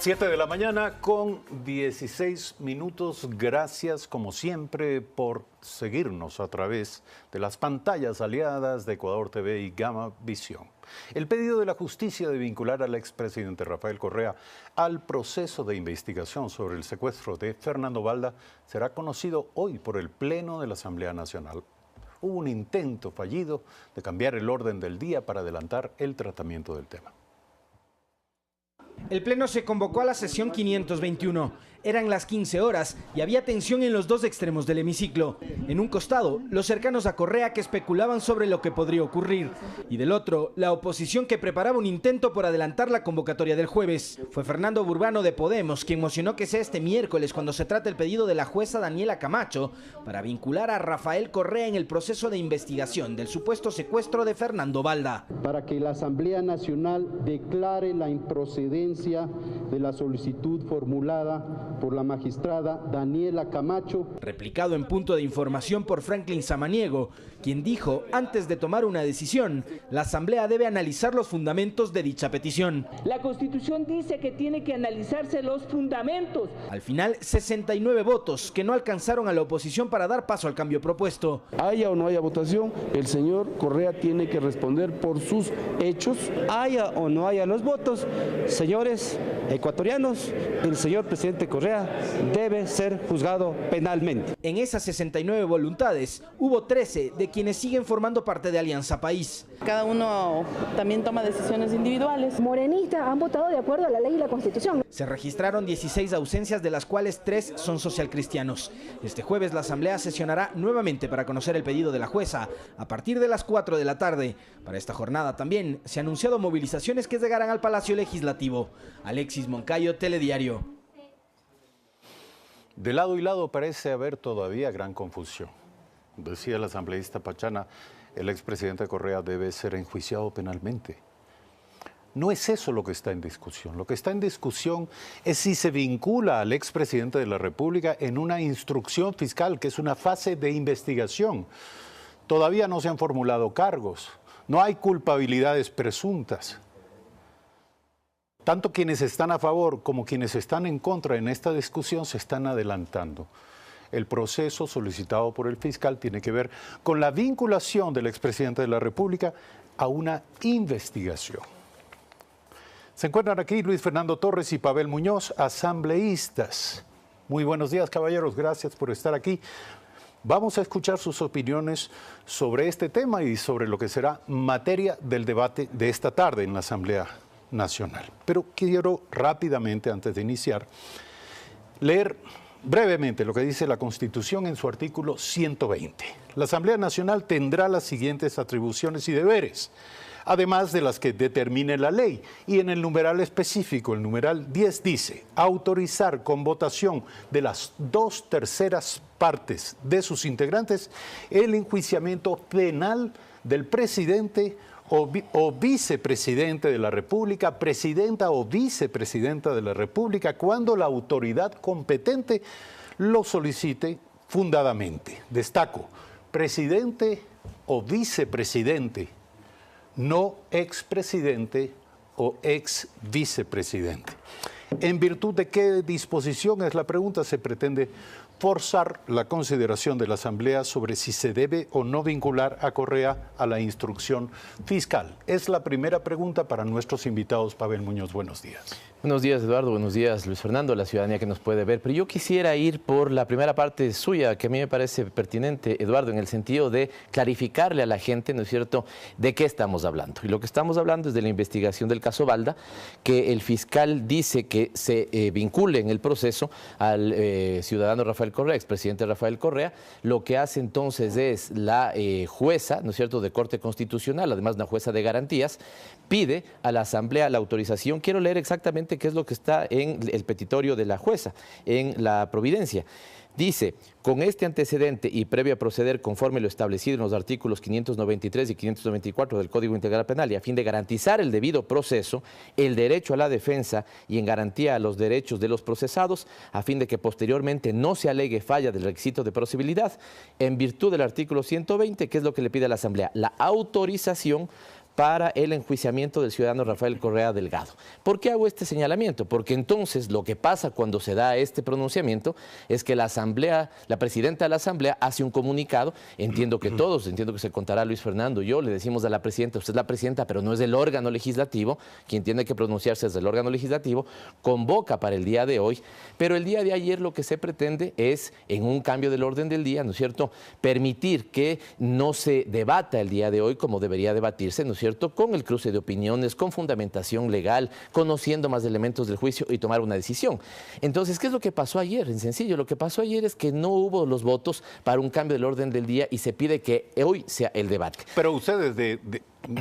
7 de la mañana con 16 minutos. Gracias, como siempre, por seguirnos a través de las pantallas aliadas de Ecuador TV y Gama Visión. El pedido de la justicia de vincular al expresidente Rafael Correa al proceso de investigación sobre el secuestro de Fernando Balda será conocido hoy por el Pleno de la Asamblea Nacional. Hubo un intento fallido de cambiar el orden del día para adelantar el tratamiento del tema. El Pleno se convocó a la sesión 521. Eran las 15 horas y había tensión en los dos extremos del hemiciclo. En un costado, los cercanos a Correa que especulaban sobre lo que podría ocurrir. Y del otro, la oposición que preparaba un intento por adelantar la convocatoria del jueves. Fue Fernando Burbano de Podemos quien mocionó que sea este miércoles cuando se trate el pedido de la jueza Daniela Camacho para vincular a Rafael Correa en el proceso de investigación del supuesto secuestro de Fernando Balda. Para que la Asamblea Nacional declare la improcedencia de la solicitud formulada por la magistrada Daniela Camacho. Replicado en Punto de Información por Franklin Samaniego, quien dijo, antes de tomar una decisión, la Asamblea debe analizar los fundamentos de dicha petición. La Constitución dice que tiene que analizarse los fundamentos. Al final, 69 votos que no alcanzaron a la oposición para dar paso al cambio propuesto. Haya o no haya votación, el señor Correa tiene que responder por sus hechos. Haya o no haya los votos, señores ecuatorianos, el señor presidente Correa debe ser juzgado penalmente. En esas 69 voluntades, hubo 13 de quienes siguen formando parte de Alianza País. Cada uno también toma decisiones individuales. Morenistas han votado de acuerdo a la ley y la Constitución. Se registraron 16 ausencias, de las cuales 3 son socialcristianos. Este jueves la Asamblea sesionará nuevamente para conocer el pedido de la jueza a partir de las 4 de la tarde. Para esta jornada también se han anunciado movilizaciones que llegarán al Palacio Legislativo. Alexis Moncayo, Telediario. De lado y lado parece haber todavía gran confusión. Decía el asambleísta Pachana, el expresidente Correa debe ser enjuiciado penalmente. No es eso lo que está en discusión. Lo que está en discusión es si se vincula al expresidente de la República en una instrucción fiscal, que es una fase de investigación. Todavía no se han formulado cargos, no hay culpabilidades presuntas. Tanto quienes están a favor como quienes están en contra en esta discusión se están adelantando. El proceso solicitado por el fiscal tiene que ver con la vinculación del expresidente de la República a una investigación. Se encuentran aquí Luis Fernando Torres y Pavel Muñoz, asambleístas. Muy buenos días, caballeros, gracias por estar aquí. Vamos a escuchar sus opiniones sobre este tema y sobre lo que será materia del debate de esta tarde en la Asamblea Nacional. Pero quiero rápidamente, antes de iniciar, leer brevemente lo que dice la Constitución en su artículo 120. La Asamblea Nacional tendrá las siguientes atribuciones y deberes, además de las que determine la ley. Y en el numeral específico, el numeral 10 dice, autorizar con votación de las 2/3 partes de sus integrantes el enjuiciamiento penal del presidente o vicepresidente de la República, presidenta o vicepresidenta de la República, cuando la autoridad competente lo solicite fundadamente. Destaco, presidente o vicepresidente, no expresidente o ex vicepresidente. ¿En virtud de qué disposición, es la pregunta, se pretende forzar la consideración de la Asamblea sobre si se debe o no vincular a Correa a la instrucción fiscal? Es la primera pregunta para nuestros invitados. Pavel Muñoz, buenos días. Buenos días, Eduardo. Buenos días, Luis Fernando, la ciudadanía que nos puede ver. Pero yo quisiera ir por la primera parte suya, que a mí me parece pertinente, Eduardo, en el sentido de clarificarle a la gente, ¿no es cierto?, de qué estamos hablando. Y lo que estamos hablando es de la investigación del caso Balda, que el fiscal dice que se vincule en el proceso al ciudadano Rafael Correa, expresidente Rafael Correa. Lo que hace entonces es la jueza, ¿no es cierto?, de Corte Constitucional, además una jueza de garantías, pide a la Asamblea la autorización. Quiero leer exactamente qué es lo que está en el petitorio de la jueza, en la providencia. Dice, con este antecedente y previo a proceder conforme lo establecido en los artículos 593 y 594 del Código Integral Penal y a fin de garantizar el debido proceso, el derecho a la defensa y en garantía a los derechos de los procesados, a fin de que posteriormente no se alegue falla del requisito de procedibilidad, en virtud del artículo 120, ¿qué es lo que le pide a la Asamblea? La autorización para el enjuiciamiento del ciudadano Rafael Correa Delgado. ¿Por qué hago este señalamiento? Porque entonces lo que pasa cuando se da este pronunciamiento es que la Asamblea, la presidenta de la Asamblea hace un comunicado, entiendo que se contará Luis Fernando, yo le decimos a la presidenta, usted es la presidenta, pero no es del órgano legislativo, quien tiene que pronunciarse es del órgano legislativo, convoca para el día de hoy, pero el día de ayer lo que se pretende es, en un cambio del orden del día, ¿no es cierto?, permitir que no se debata el día de hoy como debería debatirse, ¿no es cierto?, con el cruce de opiniones, con fundamentación legal, conociendo más elementos del juicio y tomar una decisión. Entonces, ¿qué es lo que pasó ayer? En sencillo, lo que pasó ayer es que no hubo los votos para un cambio del orden del día y se pide que hoy sea el debate. Pero ustedes,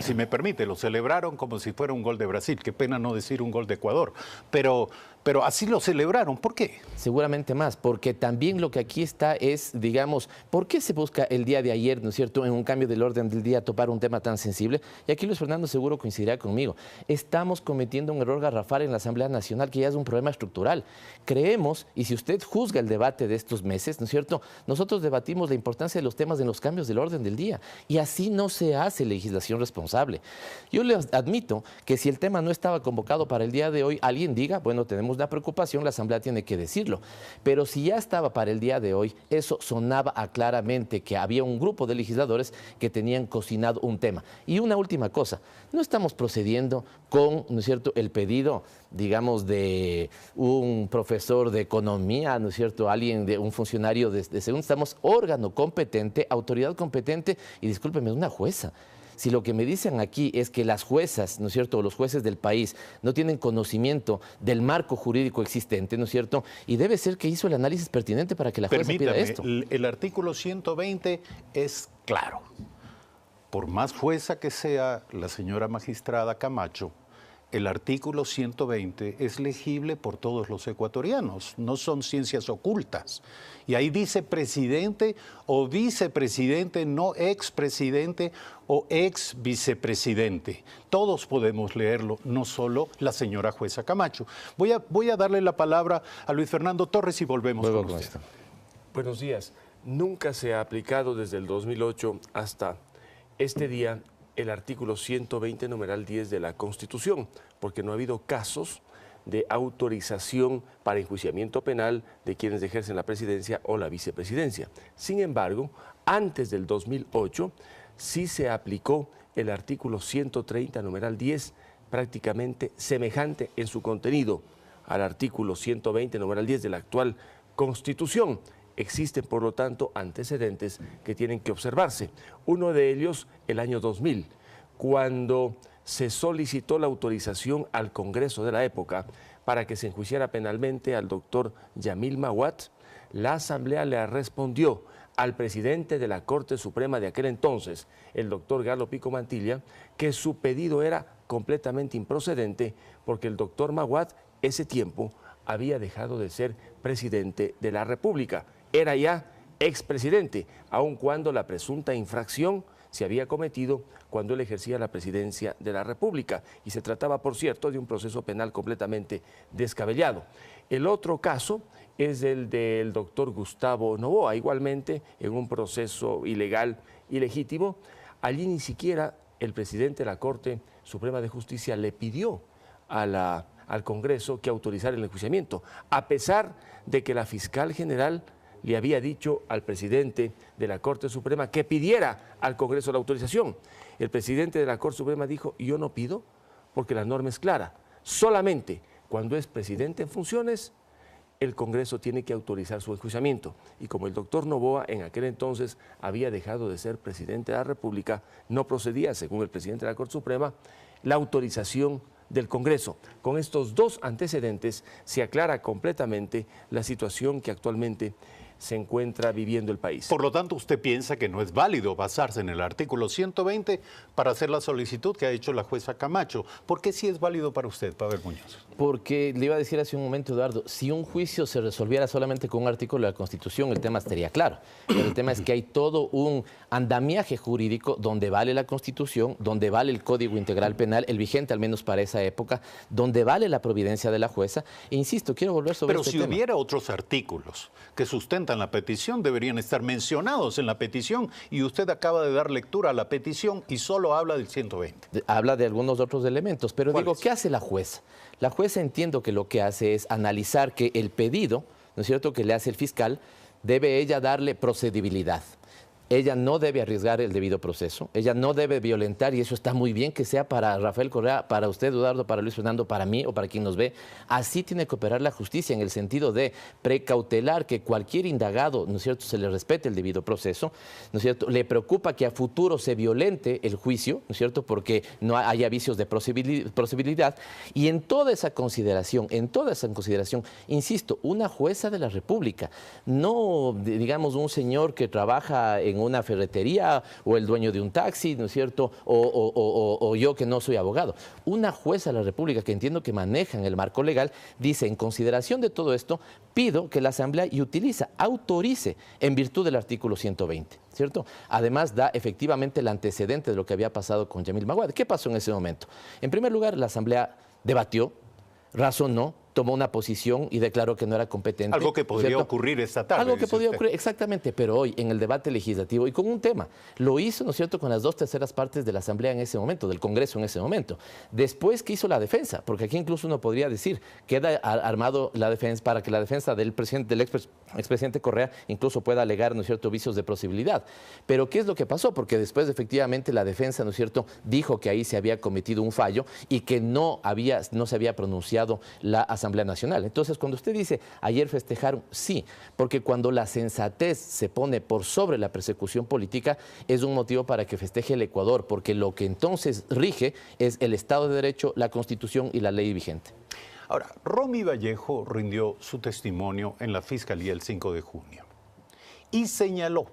si me permite, lo celebraron como si fuera un gol de Brasil. Qué pena no decir un gol de Ecuador. Pero así lo celebraron. ¿Por qué? Seguramente más, porque también lo que aquí está es, digamos, ¿por qué se busca el día de ayer, ¿no es cierto?, en un cambio del orden del día, topar un tema tan sensible? Y aquí Luis Fernando seguro coincidirá conmigo. Estamos cometiendo un error garrafal en la Asamblea Nacional que ya es un problema estructural. Creemos, y si usted juzga el debate de estos meses, ¿no es cierto?, nosotros debatimos la importancia de los temas en los cambios del orden del día. Y así no se hace legislación responsable. Yo les admito que si el tema no estaba convocado para el día de hoy, alguien diga, bueno, tenemos una preocupación, la Asamblea tiene que decirlo. Pero si ya estaba para el día de hoy, eso sonaba a claramente que había un grupo de legisladores que tenían cocinado un tema. Y una última cosa, no estamos procediendo con, ¿no es cierto?, el pedido, digamos, de un profesor de economía, ¿no es cierto?, alguien, de un funcionario de segundo, estamos órgano competente, autoridad competente y, discúlpeme, una jueza. Si lo que me dicen aquí es que las juezas, ¿no es cierto?, o los jueces del país no tienen conocimiento del marco jurídico existente, ¿no es cierto?, y debe ser que hizo el análisis pertinente para que la jueza pida esto. El artículo 120 es claro. Por más jueza que sea la señora magistrada Camacho, el artículo 120 es legible por todos los ecuatorianos, no son ciencias ocultas. Y ahí dice presidente o vicepresidente, no expresidente o ex vicepresidente. Todos podemos leerlo, no solo la señora jueza Camacho. Voy a darle la palabra a Luis Fernando Torres y volvemos con usted. Esto. Buenos días. Nunca se ha aplicado desde el 2008 hasta este día el artículo 120, numeral 10 de la Constitución, porque no ha habido casos de autorización para enjuiciamiento penal de quienes ejercen la presidencia o la vicepresidencia. Sin embargo, antes del 2008 sí se aplicó el artículo 130, numeral 10, prácticamente semejante en su contenido al artículo 120, numeral 10 de la actual Constitución. Existen, por lo tanto, antecedentes que tienen que observarse. Uno de ellos, el año 2000, cuando se solicitó la autorización al Congreso de la época para que se enjuiciara penalmente al doctor Yamil Maguad, la Asamblea le respondió al presidente de la Corte Suprema de aquel entonces, el doctor Galo Pico Mantilla, que su pedido era completamente improcedente porque el doctor Maguad ese tiempo había dejado de ser presidente de la República. Era ya expresidente, aun cuando la presunta infracción se había cometido cuando él ejercía la presidencia de la República y se trataba, por cierto, de un proceso penal completamente descabellado. El otro caso es el del doctor Gustavo Noboa, igualmente en un proceso ilegal, ilegítimo. Allí ni siquiera el presidente de la Corte Suprema de Justicia le pidió al Congreso que autorizara el enjuiciamiento, a pesar de que la fiscal general le había dicho al presidente de la Corte Suprema que pidiera al Congreso la autorización. El presidente de la Corte Suprema dijo, yo no pido porque la norma es clara. Solamente cuando es presidente en funciones, el Congreso tiene que autorizar su enjuiciamiento. Y como el doctor Noboa en aquel entonces había dejado de ser presidente de la República, no procedía, según el presidente de la Corte Suprema, la autorización del Congreso. Con estos dos antecedentes se aclara completamente la situación que actualmente se encuentra viviendo el país. Por lo tanto, usted piensa que no es válido basarse en el artículo 120 para hacer la solicitud que ha hecho la jueza Camacho. ¿Por qué sí es válido para usted, Pavel Muñoz? Porque le iba a decir hace un momento, Eduardo, si un juicio se resolviera solamente con un artículo de la Constitución, el tema estaría claro. Pero el tema es que hay todo un andamiaje jurídico donde vale la Constitución, donde vale el Código Integral Penal, el vigente al menos para esa época, donde vale la providencia de la jueza. E insisto, quiero volver sobre este tema. Pero si hubiera otros artículos que sustenten presentan la petición deberían estar mencionados en la petición y usted acaba de dar lectura a la petición y solo habla del 120. Habla de algunos otros elementos, pero digo, ¿qué hace la jueza? La jueza entiendo que lo que hace es analizar que el pedido, ¿no es cierto?, que le hace el fiscal, debe ella darle procedibilidad. Ella no debe arriesgar el debido proceso, ella no debe violentar, y eso está muy bien que sea para Rafael Correa, para usted, Eduardo, para Luis Fernando, para mí o para quien nos ve. Así tiene que operar la justicia en el sentido de precautelar que cualquier indagado, ¿no es cierto?, se le respete el debido proceso, ¿no es cierto? Le preocupa que a futuro se violente el juicio, ¿no es cierto?, porque no haya vicios de procedibilidad. Y en toda esa consideración, insisto, una jueza de la República, no, digamos, un señor que trabaja en una ferretería o el dueño de un taxi, ¿no es cierto?, o yo que no soy abogado. Una jueza de la República que entiendo que manejan el marco legal, dice, en consideración de todo esto, pido que la Asamblea autorice en virtud del artículo 120, ¿cierto? Además, da efectivamente el antecedente de lo que había pasado con Yamil Maguad. ¿Qué pasó en ese momento? En primer lugar, la Asamblea debatió, razonó, tomó una posición y declaró que no era competente. Algo que podría ocurrir esta tarde. Algo que podría ocurrir, exactamente, pero hoy en el debate legislativo y con un tema. Lo hizo, ¿no es cierto?, con las 2/3 partes de la Asamblea en ese momento, del Congreso en ese momento. Después, ¿qué hizo la defensa? Porque aquí incluso uno podría decir, queda armado la defensa para que la defensa del expresidente Correa incluso pueda alegar, ¿no es cierto?, vicios de procedibilidad. Pero ¿qué es lo que pasó? Porque después, efectivamente, la defensa, ¿no es cierto?, dijo que ahí se había cometido un fallo y que no se había pronunciado la Asamblea Nacional. Entonces, cuando usted dice, ayer festejaron, sí, porque cuando la sensatez se pone por sobre la persecución política, es un motivo para que festeje el Ecuador, porque lo que entonces rige es el Estado de Derecho, la Constitución y la ley vigente. Ahora, Romy Vallejo rindió su testimonio en la Fiscalía el 5 de junio y señaló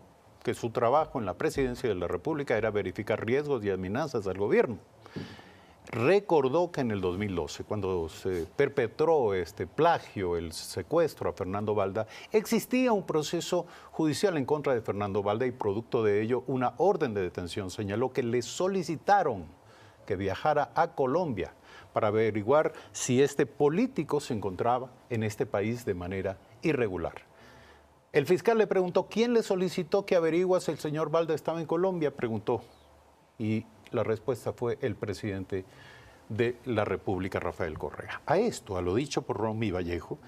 que su trabajo en la Presidencia de la República era verificar riesgos y amenazas al gobierno. Recordó que en el 2012, cuando se perpetró este plagio, el secuestro a Fernando Balda, existía un proceso judicial en contra de Fernando Balda y producto de ello una orden de detención. Señaló que le solicitaron que viajara a Colombia para averiguar si este político se encontraba en este país de manera irregular. El fiscal le preguntó, ¿quién le solicitó que averigüe si el señor Balda estaba en Colombia? Preguntó. Y la respuesta fue el presidente de la República, Rafael Correa. A esto, a lo dicho por Romy Vallejo,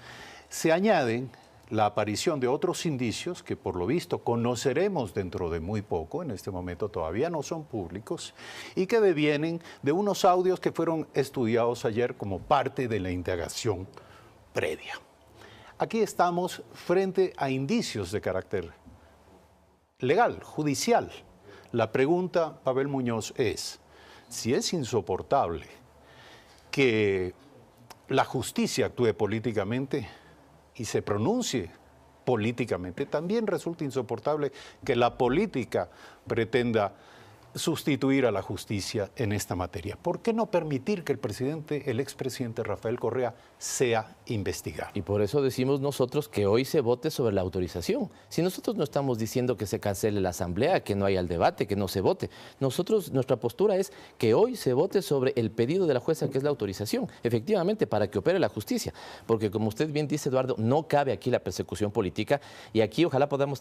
se añaden la aparición de otros indicios que por lo visto conoceremos dentro de muy poco, en este momento todavía no son públicos, y que devienen de unos audios que fueron estudiados ayer como parte de la indagación previa. Aquí estamos frente a indicios de carácter legal, judicial. La pregunta, Pavel Muñoz, es si es insoportable que la justicia actúe políticamente y se pronuncie políticamente, también resulta insoportable que la política pretenda sustituir a la justicia en esta materia. ¿Por qué no permitir que el expresidente Rafael Correa sea investigado? Y por eso decimos nosotros que hoy se vote sobre la autorización. Si nosotros no estamos diciendo que se cancele la asamblea, que no haya el debate, que no se vote, nuestra postura es que hoy se vote sobre el pedido de la jueza, que es la autorización, efectivamente, para que opere la justicia. Porque como usted bien dice, Eduardo, no cabe aquí la persecución política y aquí ojalá podamos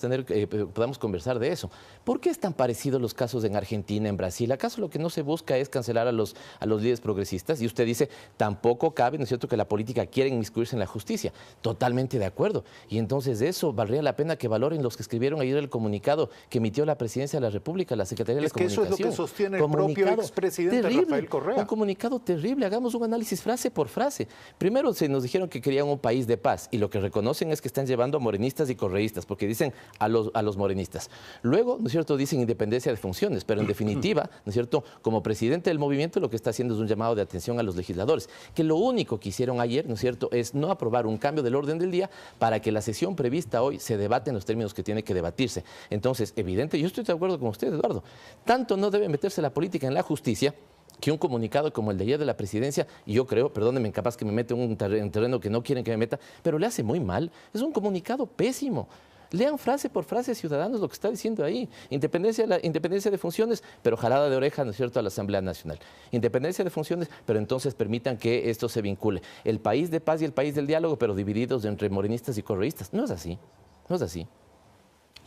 conversar de eso. ¿Por qué están parecidos los casos en Argentina, en Brasil? ¿Acaso lo que no se busca es cancelar a los líderes progresistas? Y usted dice, tampoco cabe, ¿no es cierto?, que la política quiera inmiscuirse en la justicia. Totalmente de acuerdo. Y entonces de eso valdría la pena que valoren los que escribieron ayer el comunicado que emitió la Presidencia de la República, la Secretaría de Comunicación. Es que eso es lo que sostiene el propio expresidente Rafael Correa. Un comunicado terrible. Hagamos un análisis frase por frase. Primero se nos dijeron que querían un país de paz y lo que reconocen es que están llevando a morenistas y correístas, porque dicen a los morenistas. Luego, ¿no es cierto?, dicen independencia de funciones, pero en definitiva, ¿no es cierto?, como presidente del movimiento lo que está haciendo es un llamado de atención a los legisladores, que lo único que hicieron ayer, ¿no es cierto?, es no aprobar un cambio del orden del día para que la sesión prevista hoy se debate en los términos que tiene que debatirse. Entonces, evidente, yo estoy de acuerdo con usted, Eduardo, tanto no debe meterse la política en la justicia que un comunicado como el de ayer de la presidencia, y yo creo, perdónenme, capaz que me mete en un terreno que no quieren que me meta, pero le hace muy mal, es un comunicado pésimo. Lean frase por frase, ciudadanos, lo que está diciendo ahí. Independencia de funciones, pero jalada de oreja, ¿no es cierto?, a la Asamblea Nacional. Independencia de funciones, pero entonces permitan que esto se vincule. El país de paz y el país del diálogo, pero divididos entre morenistas y correístas. No es así, no es así.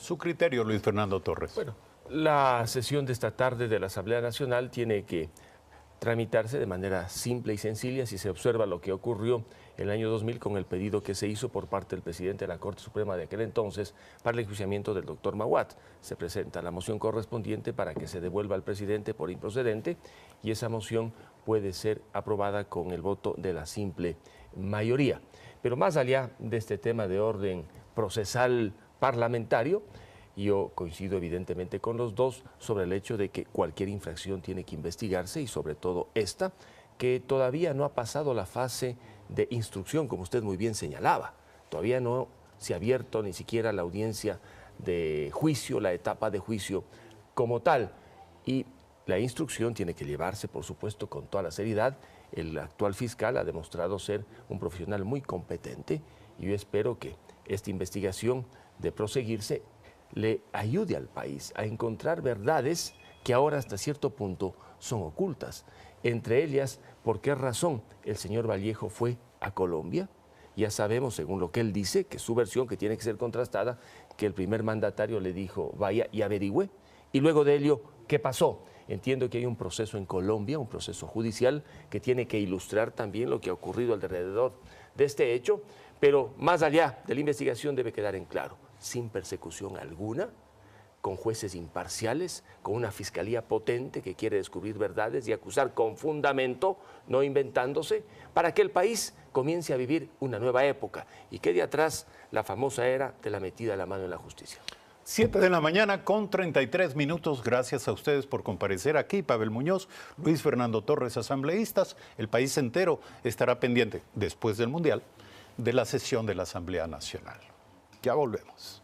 Su criterio, Luis Fernando Torres. Bueno, la sesión de esta tarde de la Asamblea Nacional tiene que tramitarse de manera simple y sencilla si se observa lo que ocurrió en el año 2000 con el pedido que se hizo por parte del presidente de la Corte Suprema de aquel entonces para el enjuiciamiento del doctor Maguad. Se presenta la moción correspondiente para que se devuelva al presidente por improcedente y esa moción puede ser aprobada con el voto de la simple mayoría. Pero más allá de este tema de orden procesal parlamentario, yo coincido evidentemente con los dos sobre el hecho de que cualquier infracción tiene que investigarse y sobre todo esta, que todavía no ha pasado la fase de instrucción, como usted muy bien señalaba. Todavía no se ha abierto ni siquiera la audiencia de juicio, la etapa de juicio como tal. Y la instrucción tiene que llevarse, por supuesto, con toda la seriedad. El actual fiscal ha demostrado ser un profesional muy competente y yo espero que esta investigación, de proseguirse, le ayude al país a encontrar verdades que ahora hasta cierto punto son ocultas. Entre ellas, ¿por qué razón el señor Vallejo fue a Colombia? Ya sabemos, según lo que él dice, que su versión, que tiene que ser contrastada, que el primer mandatario le dijo, vaya y averigüe. Y luego de ello, ¿qué pasó? Entiendo que hay un proceso en Colombia, un proceso judicial, que tiene que ilustrar también lo que ha ocurrido alrededor de este hecho, pero más allá de la investigación debe quedar en claro, sin persecución alguna, con jueces imparciales, con una fiscalía potente que quiere descubrir verdades y acusar con fundamento, no inventándose, para que el país comience a vivir una nueva época y quede atrás la famosa era de la metida de la mano en la justicia. 7 de la mañana con 33 minutos. Gracias a ustedes por comparecer aquí. Pavel Muñoz, Luis Fernando Torres, asambleístas. El país entero estará pendiente, después del Mundial, de la sesión de la Asamblea Nacional. Ya volvemos.